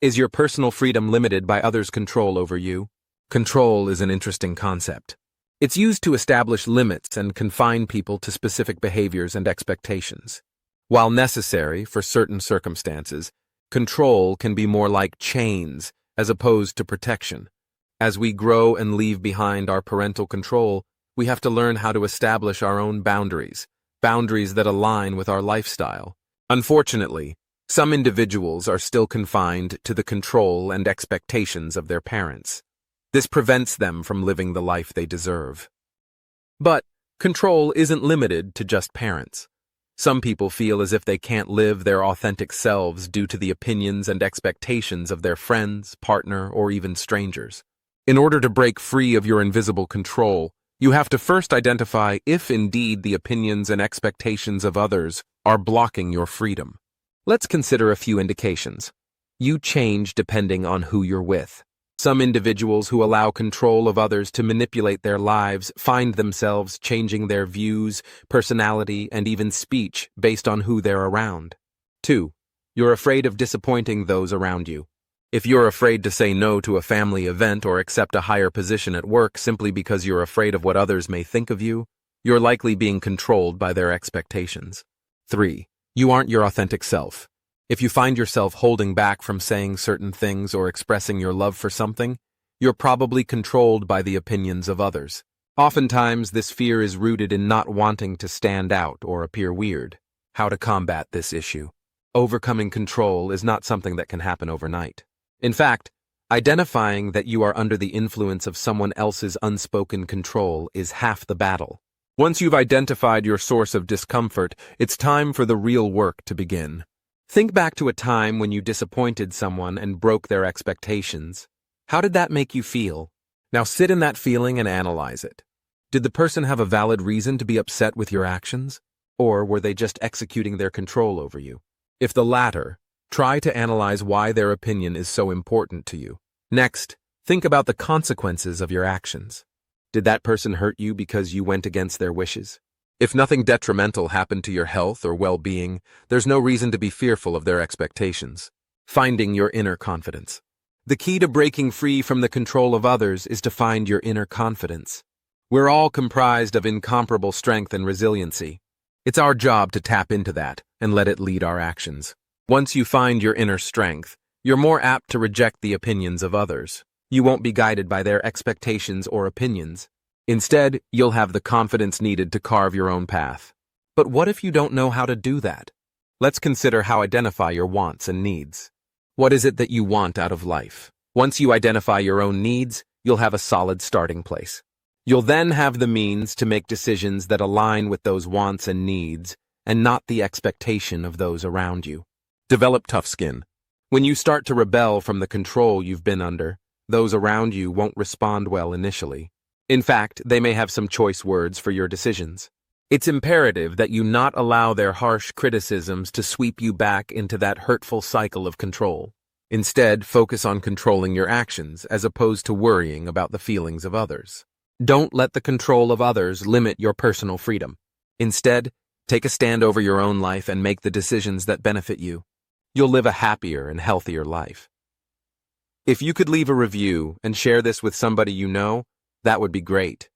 Is your personal freedom limited by others' control over you? Control is an interesting concept. It's used to establish limits and confine people to specific behaviors and expectations. While necessary for certain circumstances, control can be more like chains as opposed to protection. As we grow and leave behind our parental control, we have to learn how to establish our own boundaries that align with our lifestyle. Unfortunately, some individuals are still confined to the control and expectations of their parents. This prevents them from living the life they deserve. But control isn't limited to just parents. Some people feel as if they can't live their authentic selves due to the opinions and expectations of their friends, partner, or even strangers. In order to break free of your invisible control, you have to first identify if indeed the opinions and expectations of others are blocking your freedom. Let's consider a few indications. You change depending on who you're with. Some individuals who allow control of others to manipulate their lives find themselves changing their views, personality, and even speech based on who they're around. 2. You're afraid of disappointing those around you. If you're afraid to say no to a family event or accept a higher position at work simply because you're afraid of what others may think of you, you're likely being controlled by their expectations. 3. You aren't your authentic self. If you find yourself holding back from saying certain things or expressing your love for something, you're probably controlled by the opinions of others. Oftentimes, this fear is rooted in not wanting to stand out or appear weird. How to combat this issue? Overcoming control is not something that can happen overnight. In fact, identifying that you are under the influence of someone else's unspoken control is half the battle. Once you've identified your source of discomfort, it's time for the real work to begin. Think back to a time when you disappointed someone and broke their expectations. How did that make you feel? Now sit in that feeling and analyze it. Did the person have a valid reason to be upset with your actions? Or were they just executing their control over you? If the latter, try to analyze why their opinion is so important to you. Next, think about the consequences of your actions. Did that person hurt you because you went against their wishes? If nothing detrimental happened to your health or well-being, there's no reason to be fearful of their expectations. Finding your inner confidence. The key to breaking free from the control of others is to find your inner confidence. We're all comprised of incomparable strength and resiliency. It's our job to tap into that and let it lead our actions. Once you find your inner strength, you're more apt to reject the opinions of others. You won't be guided by their expectations or opinions. Instead, you'll have the confidence needed to carve your own path. But what if you don't know how to do that? Let's consider how to identify your wants and needs. What is it that you want out of life? Once you identify your own needs, you'll have a solid starting place. You'll then have the means to make decisions that align with those wants and needs, and not the expectation of those around you. Develop tough skin. When you start to rebel from the control you've been under, those around you won't respond well initially. In fact, they may have some choice words for your decisions. It's imperative that you not allow their harsh criticisms to sweep you back into that hurtful cycle of control. Instead, focus on controlling your actions as opposed to worrying about the feelings of others. Don't let the control of others limit your personal freedom. Instead, take a stand over your own life and make the decisions that benefit you. You'll live a happier and healthier life. If you could leave a review and share this with somebody you know, that would be great.